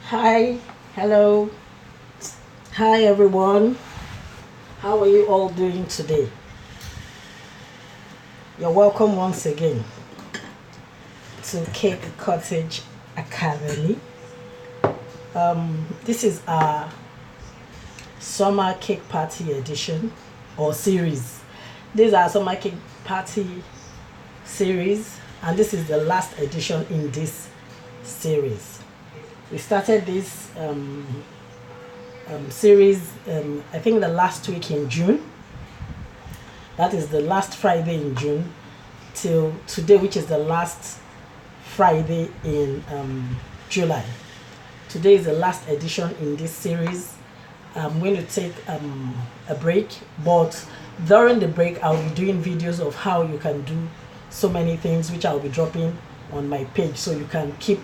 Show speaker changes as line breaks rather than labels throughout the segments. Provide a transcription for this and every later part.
Hi, hello, hi everyone. How are you all doing today? You're welcome once again to Cake Cottage Academy. This is our summer cake party edition or series. This is our summer cake party series, and this is the last edition in this series. We started this series I think the last week in June. That is the last Friday in June till today, which is the last Friday in July. Today is the last edition in this series. I'm going to take a break, but during the break I'll be doing videos of how you can do so many things, which I'll be dropping on my page, so you can keep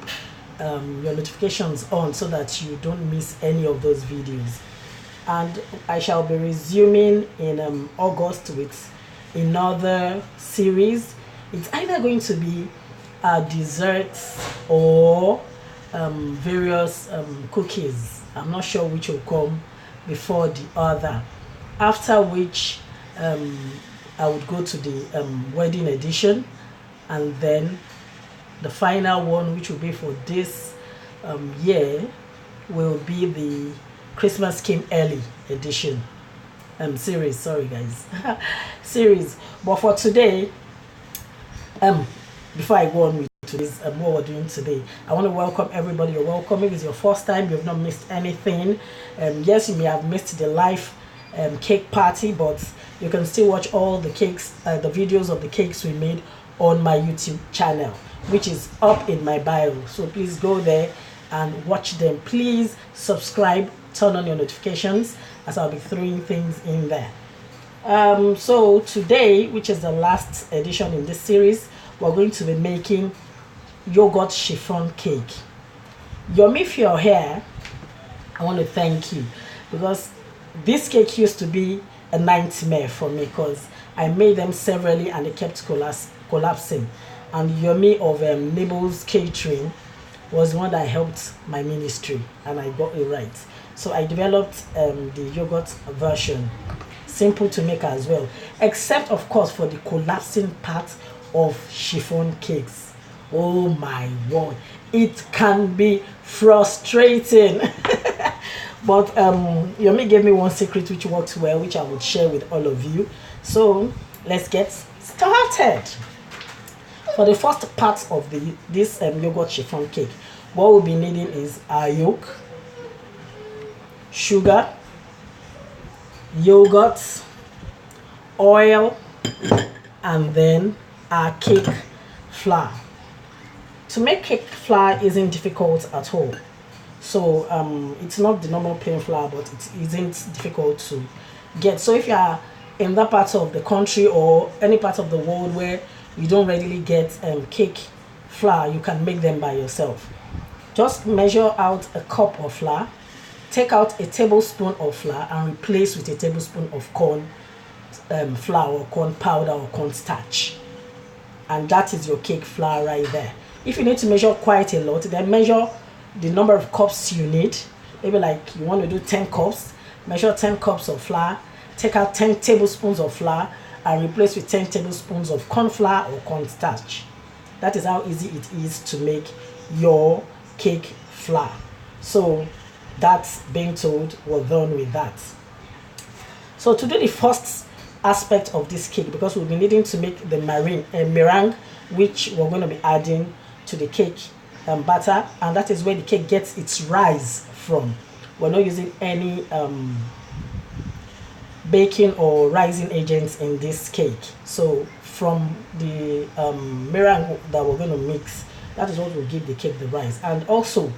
your notifications on so that you don't miss any of those videos. And I shall be resuming in August with another series. It's either going to be desserts or various cookies. I'm not sure which will come before the other, after which I would go to the wedding edition, and then the final one, which will be for this year, will be the Christmas Came Early edition series. Sorry guys. Series. But for today, before I go on with today's what we're doing today, I want to welcome everybody. You're welcome. If it's your first time, you've not missed anything. Yes, you may have missed the live cake party, but you can still watch all the cakes, the videos of the cakes we made on my YouTube channel, which is up in my bio. So please go there and watch them. Please subscribe, turn on your notifications, as I'll be throwing things in there. So today, which is the last edition in this series, we're going to be making yogurt chiffon cake. Yomi, if you're here, I want to thank you, because this cake used to be a nightmare for me, because I made them severally and they kept collapsing. And Yomi of Nibbles Catering was the one that helped my ministry, and I got it right. So I developed the yogurt version, simple to make as well, except of course for the collapsing part of chiffon cakes. Oh my word, it can be frustrating. But Yomi gave me one secret which works well, which I would share with all of you. So let's get started. For the first part of this yogurt chiffon cake, what we'll be needing is our yolk, sugar, yogurt, oil, and then our cake flour. To make cake flour isn't difficult at all. So it's not the normal plain flour, but it isn't difficult to get. So if you are in that part of the country or any part of the world where you don't readily get cake flour, you can make them by yourself. Just measure out a cup of flour, take out a tablespoon of flour and replace with a tablespoon of corn flour or corn powder or corn starch, and that is your cake flour right there. If you need to measure quite a lot, then measure the number of cups you need. Maybe like you want to do 10 cups, measure 10 cups of flour, take out 10 tablespoons of flour and replace with 10 tablespoons of corn flour or corn starch. That is how easy it is to make your cake flour. So that's being told, we're done with that. So to do the first aspect of this cake, because we'll be needing to make the meringue, which we're going to be adding to the cake batter, and that is where the cake gets its rise from. We're not using any baking or rising agents in this cake. So from the meringue that we're going to mix, that is what will give the cake the rise. And also,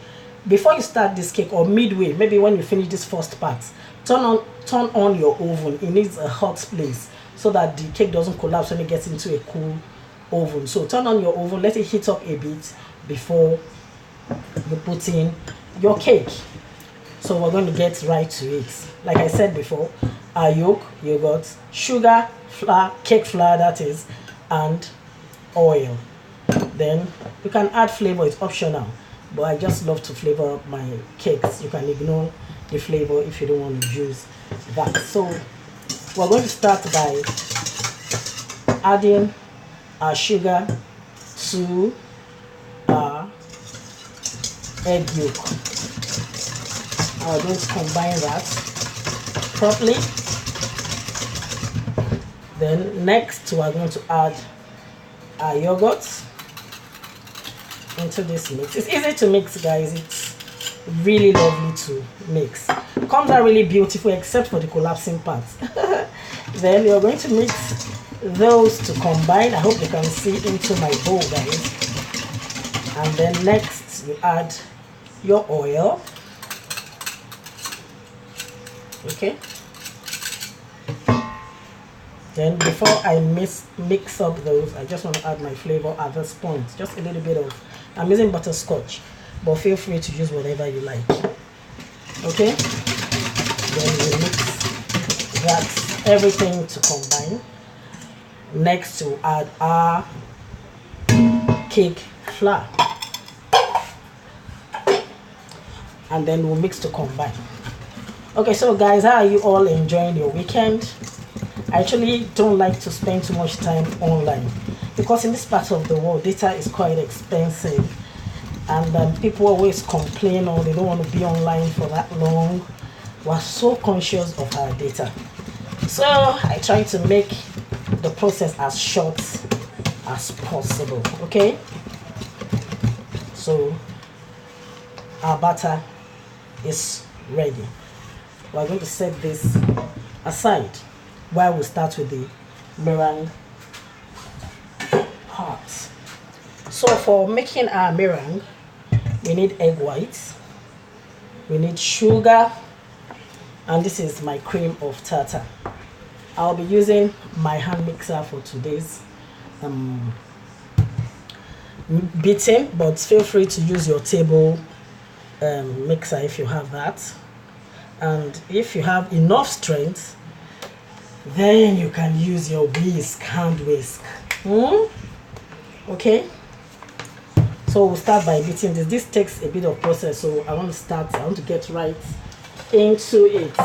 before you start this cake, or midway, maybe when you finish this first part, turn on your oven. It needs a hot place so that the cake doesn't collapse when it gets into a cool oven. So turn on your oven, let it heat up a bit before you put in your cake. So we're going to get right to it. Like I said before, our yolk, yogurt, sugar, flour, cake flour that is, and oil. Then you can add flavor, it's optional. but I just love to flavor up my cakes. You can ignore the flavor if you don't want to use that. So we're going to start by adding our sugar to our egg yolk. I'm going to combine that properly. Then next we're going to add our yogurt into this mix. It's easy to mix, guys. It's really lovely to mix. Comes out really beautiful except for the collapsing part. Then you're going to mix those to combine. I hope you can see into my bowl, guys. And then next you add your oil. Okay. Then before I mix up those, I just want to add my flavor at this point. Just a little bit of, I'm using butterscotch, but feel free to use whatever you like. Okay. Then we mix that everything to combine. Next we'll add our cake flour. And then we'll mix to combine. Okay, so guys, how are you all enjoying your weekend? I actually don't like to spend too much time online because in this part of the world, data is quite expensive, and people always complain or they don't want to be online for that long. We're so conscious of our data, so I try to make the process as short as possible. Okay, so our batter is ready. We're going to set this aside while we start with the meringue part. So for making our meringue, we need egg whites, we need sugar, and this is my cream of tartar. I'll be using my hand mixer for today's beating, but feel free to use your table mixer if you have that. And if you have enough strength, then you can use your hand whisk. Okay, so we'll start by beating this. This takes a bit of process, so I want to get right into it.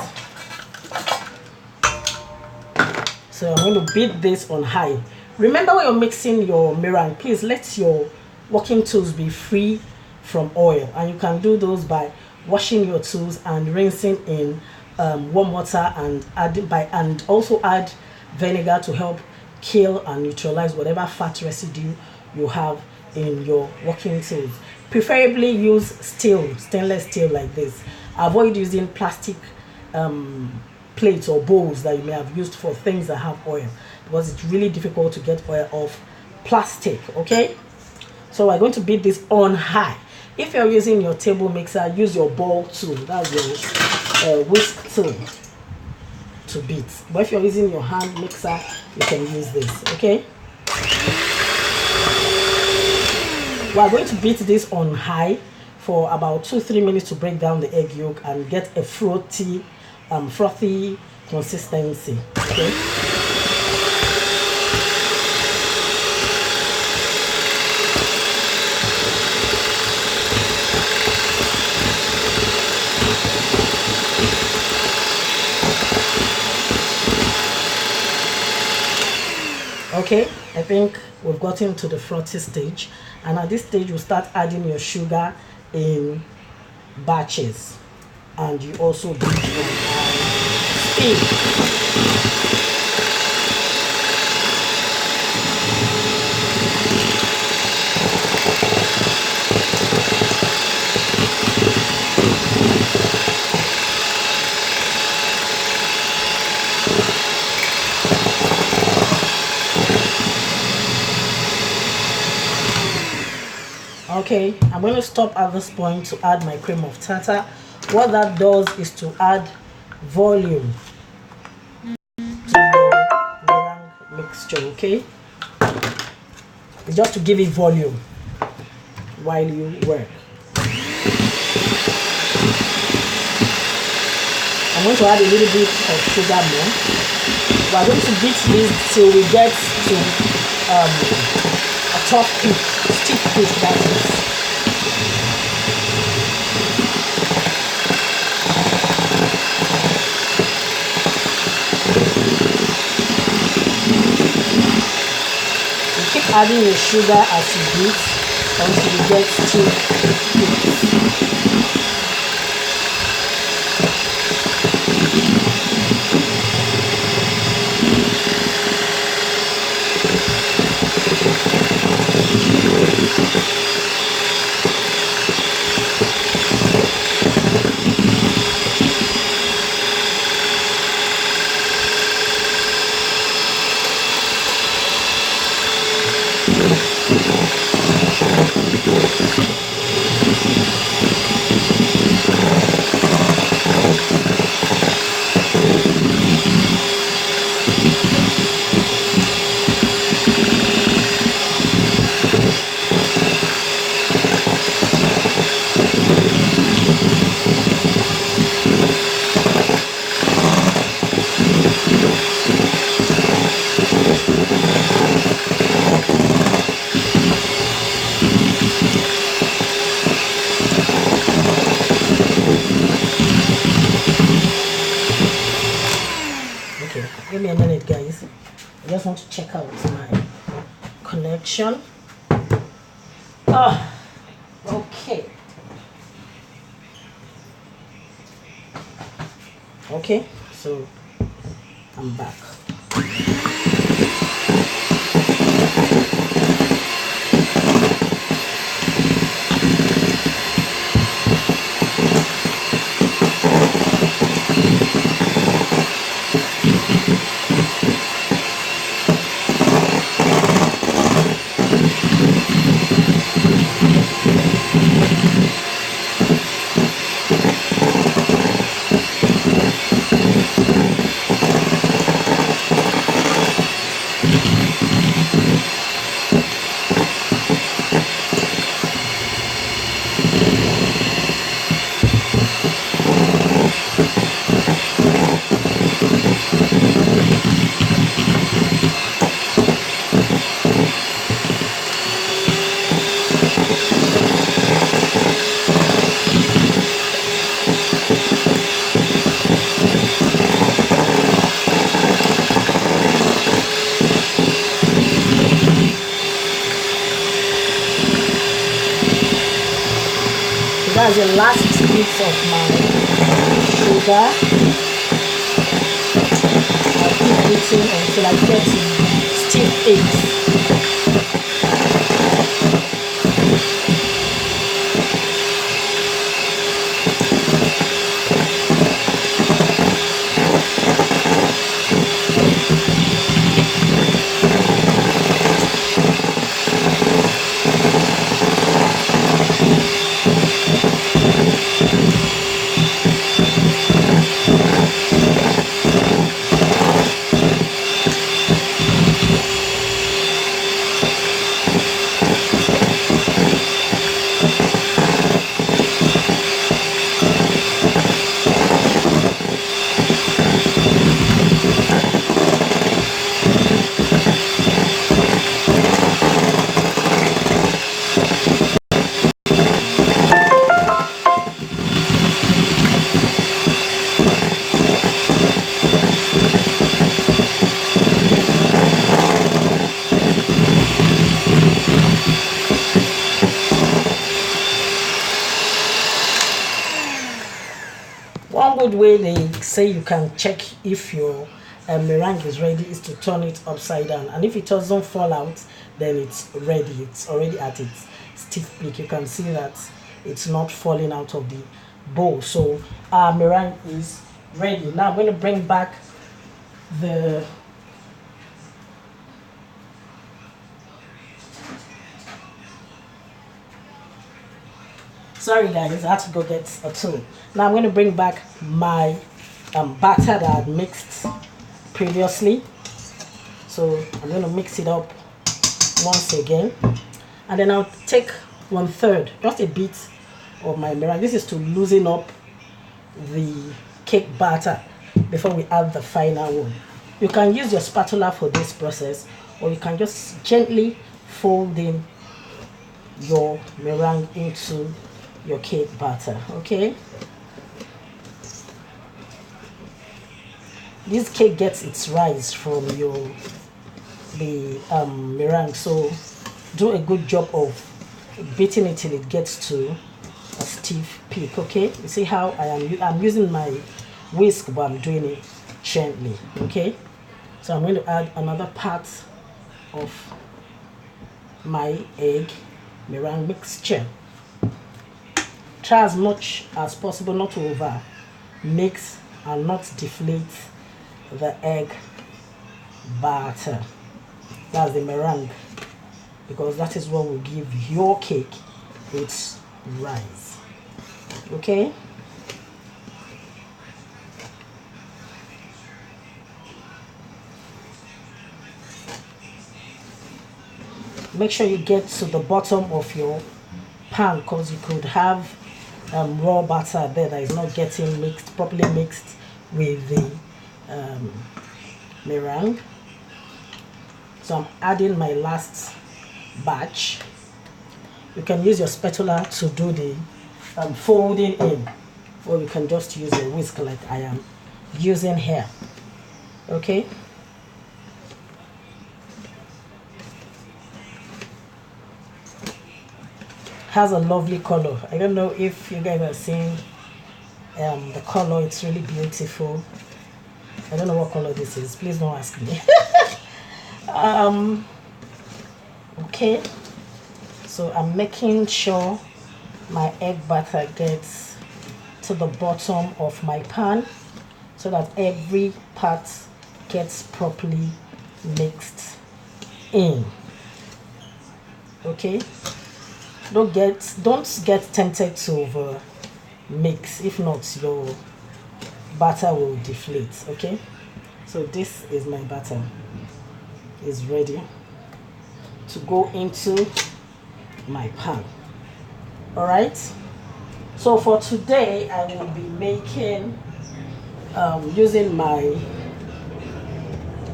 So I'm going to beat this on high. Remember, when you're mixing your meringue, please let your working tools be free from oil, and you can do those by washing your tools and rinsing in warm water, and also add vinegar to help kill and neutralize whatever fat residue you have in your working tools. Preferably use stainless steel like this. Avoid using plastic plates or bowls that you may have used for things that have oil, because it's really difficult to get oil off plastic. Okay, so we're going to beat this on high. If you're using your table mixer, use your ball tool, that's your whisk tool, to beat. But if you're using your hand mixer, you can use this. Okay, we're going to beat this on high for about 2-3 minutes to break down the egg yolk and get a frothy consistency. Okay. Okay, I think we've gotten to the frothy stage, and at this stage you start adding your sugar in batches, and you also beat on speed. Okay, I'm going to stop at this point to add my cream of tartar. What that does is to add volume to your meringue mixture. Okay, it's just to give it volume while you work. I'm going to add a little bit of sugar more. We're going to beat this till we get to a tough peak, stiff peak, that is. You keep adding your sugar as you beat until you get stiff. Give me a minute, guys. I just want to check out my connection. Okay. Okay, so I'm back. That's the last bits of my sugar. I'll keep beating until I get to stiff eggs. One good way they say you can check if your meringue is ready is to turn it upside down, and if it doesn't fall out, then it's ready. It's already at its stiff peak. You can see that it's not falling out of the bowl. So our meringue is ready. Now I'm going to bring back the sorry guys, I had to go get a tool. Now I'm going to bring back my batter that I had mixed previously. So I'm going to mix it up once again, and then I'll take 1/3, just a bit of my meringue. This is to loosen up the cake batter before we add the final one. You can use your spatula for this process, or you can just gently fold in your meringue into your cake batter. Okay, this cake gets its rise from your the meringue. So do a good job of beating it till it gets to a stiff peak. Okay, you see how I'm using my whisk, but I'm doing it gently. Okay, so I'm going to add another part of my egg meringue mixture. Try as much as possible not to over mix and not deflate the egg batter. That's the meringue, because that is what will give your cake its rise. Okay, make sure you get to the bottom of your pan, because you could have raw batter there that is not getting properly mixed with the meringue. So I'm adding my last batch. You can use your spatula to do the folding in, or you can just use a whisk like I am using here. Okay, has a lovely color. I don't know if you guys are seeing the color. It's really beautiful. I don't know what color this is, please don't ask me. Okay, so I'm making sure my egg batter gets to the bottom of my pan so that every part gets properly mixed in. Okay, don't get tempted to over mix, if not your batter will deflate. Okay, so this is my batter, is ready to go into my pan. All right, so for today I will be making using my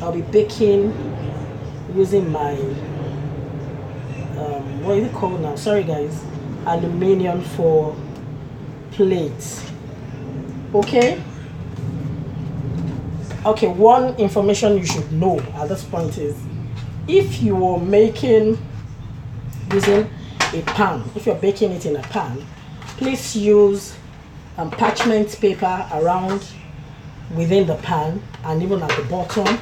I'll be baking using my what is it called now, sorry guys, aluminium foil plate. Okay, one information you should know at this point is, if you are making using a pan, if you're baking it in a pan, please use parchment paper around within the pan and even at the bottom,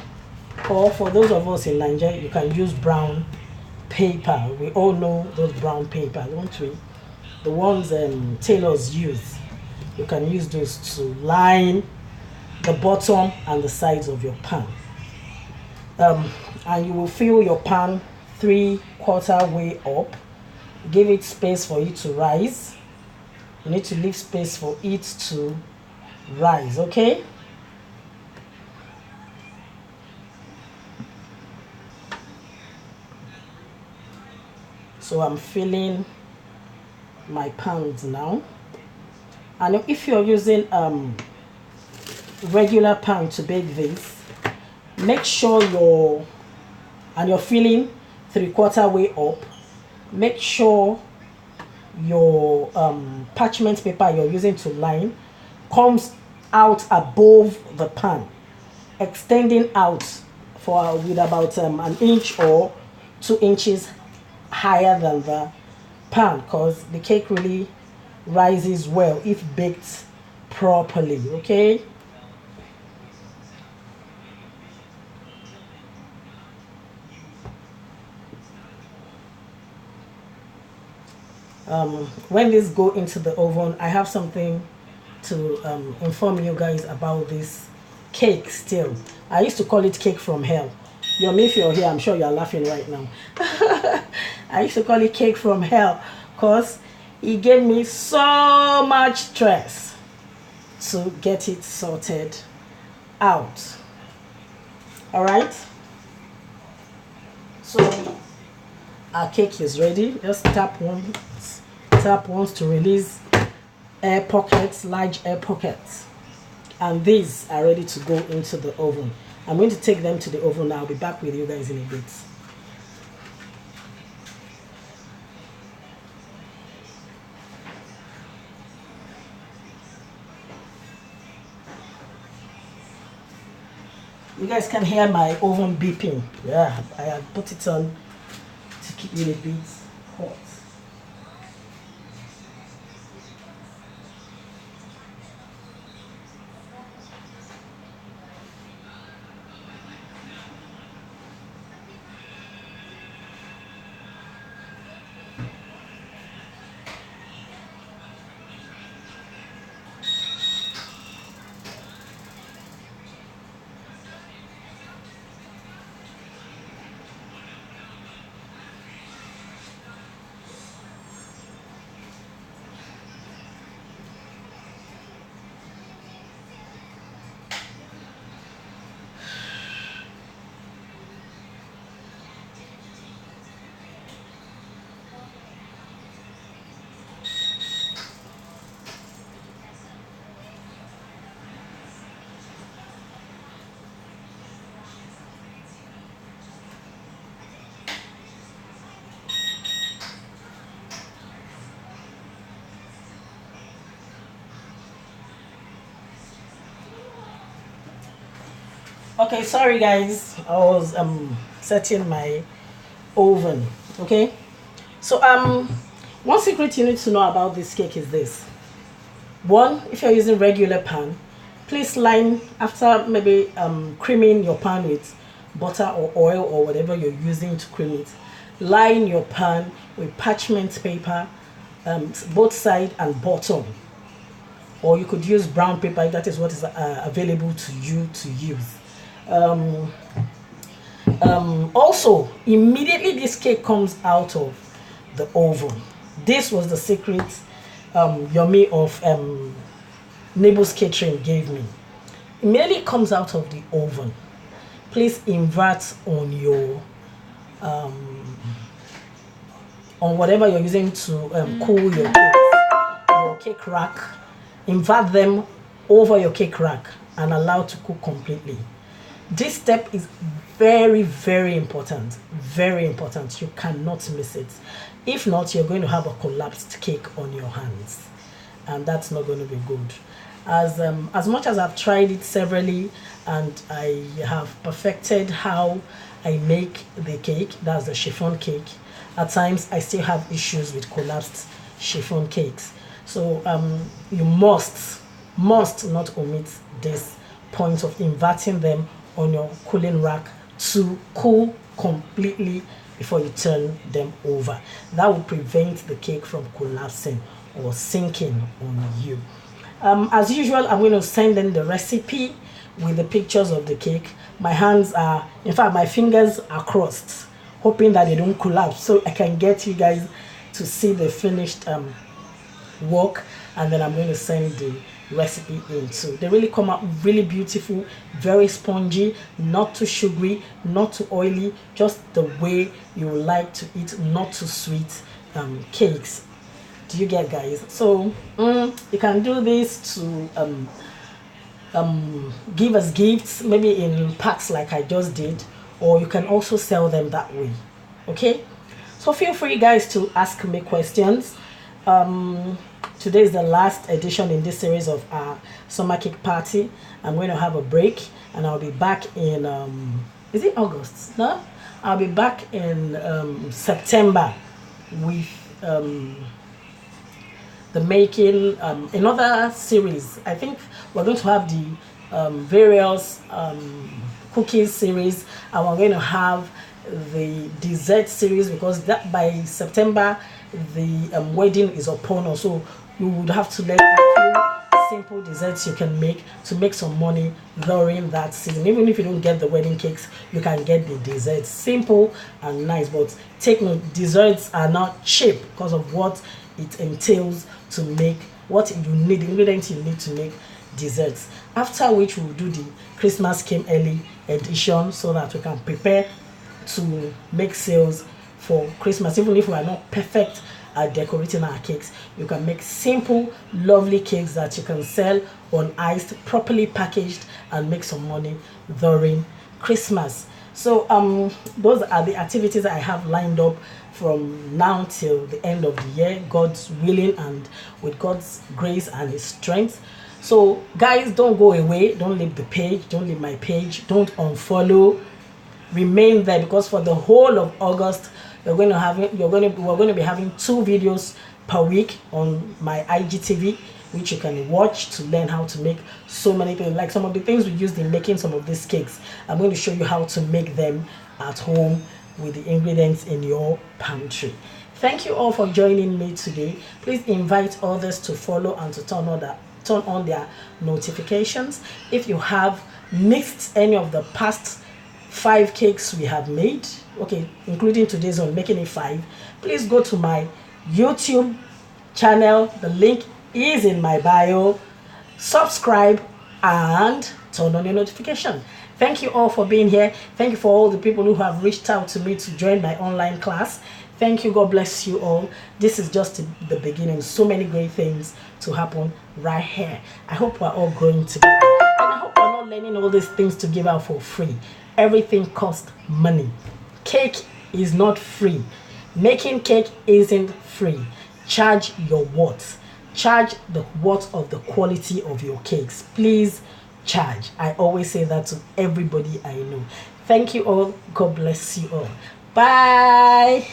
or for those of us in Nigeria, you can use brown paper. We all know those brown paper, don't we? The ones tailors use. You can use those to line the bottom and the sides of your pan. And you will fill your pan 3/4 way up. Give it space for it to rise. You need to leave space for it to rise. Okay, so I'm filling my pans now. And if you're using regular pan to bake this, make sure you're filling 3/4 way up. Make sure your parchment paper you're using to line comes out above the pan, extending out with about an inch or 2 inches higher than the pan, because the cake really rises well if baked properly. Okay, when these go into the oven, I have something to inform you guys about this cake. Still, I used to call it cake from hell. If you're here, I'm sure you're laughing right now. I used to call it cake from hell because it gave me so much stress to get it sorted out. All right, so our cake is ready. Just tap once to release air pockets, large air pockets, and these are ready to go into the oven. I'm going to take them to the oven now. I'll be back with you guys in a bit. You guys can hear my oven beeping. Yeah, I have put it on to keep it a bit hot. Okay, sorry guys, I was setting my oven. Okay, so one secret you need to know about this cake is this. One, if you're using regular pan, please line, after maybe creaming your pan with butter or oil or whatever you're using to cream it, line your pan with parchment paper, both side and bottom, or you could use brown paper if that is what is available to you to use. Also, immediately this cake comes out of the oven, this was the secret Yomi of Neighbors Catering gave me. Immediately it comes out of the oven, please invert on your on whatever you're using to cool your cake rack. Invert them over your cake rack and allow to cook completely. This step is very, very important. Very important. You cannot miss it. If not, you're going to have a collapsed cake on your hands, and that's not going to be good. As much as I've tried it severally and I have perfected how I make the cake, that's the chiffon cake, at times I still have issues with collapsed chiffon cakes. So you must not omit this point of inverting them on your cooling rack to cool completely before you turn them over. That will prevent the cake from collapsing or sinking on you. As usual, I'm going to send in the recipe with the pictures of the cake. My hands are, in fact, my fingers are crossed, hoping that they don't collapse, so I can get you guys to see the finished work, and then I'm going to send the recipe in. So they really come out really beautiful, very spongy, not too sugary, not too oily, just the way you would like to eat, not too sweet cakes. Do you get, guys? So you can do this to give as gifts, maybe in packs like I just did, or you can also sell them that way. Okay, so feel free guys to ask me questions. Today is the last edition in this series of our summer cake party. I'm going to have a break and I'll be back in is it August? No, I'll be back in September with the making another series. I think we're going to have the various cookies series, and we're going to have the dessert series, because that by September the wedding is upon us, so you would have to learn a few simple desserts you can make to make some money during that season. Even if you don't get the wedding cakes, you can get the desserts, simple and nice. But take note, desserts are not cheap because of what it entails to make, what you need, the ingredients you need to make desserts. After which we'll do the Christmas Came Early edition, so that we can prepare to make sales for Christmas. Even if we are not perfect at decorating our cakes, you can make simple, lovely cakes that you can sell on iced, properly packaged, and make some money during Christmas. So those are the activities I have lined up from now till the end of the year, God's willing and with God's grace and his strength. So guys, don't go away, don't leave the page, don't leave my page, don't unfollow, remain there, because for the whole of August we're going to be having 2 videos per week on my IGTV, which you can watch to learn how to make so many things. Like some of the things we used in making some of these cakes, I'm going to show you how to make them at home with the ingredients in your pantry. Thank you all for joining me today. Please invite others to follow and to turn on their notifications. If you have missed any of the past 5 cakes we have made, okay, including today's one, making it 5, please go to my YouTube channel. The link is in my bio. Subscribe and turn on your notification. Thank you all for being here. Thank you for all the people who have reached out to me to join my online class. Thank you. God bless you all. This is just the beginning. So many great things to happen right here. I hope we're all growing together, and I hope we're not learning all these things to give out for free. Everything costs money. Cake is not free. Making cake isn't free. Charge your worth. Charge the worth of the quality of your cakes. Please charge. I always say that to everybody I know. Thank you all. God bless you all. Bye.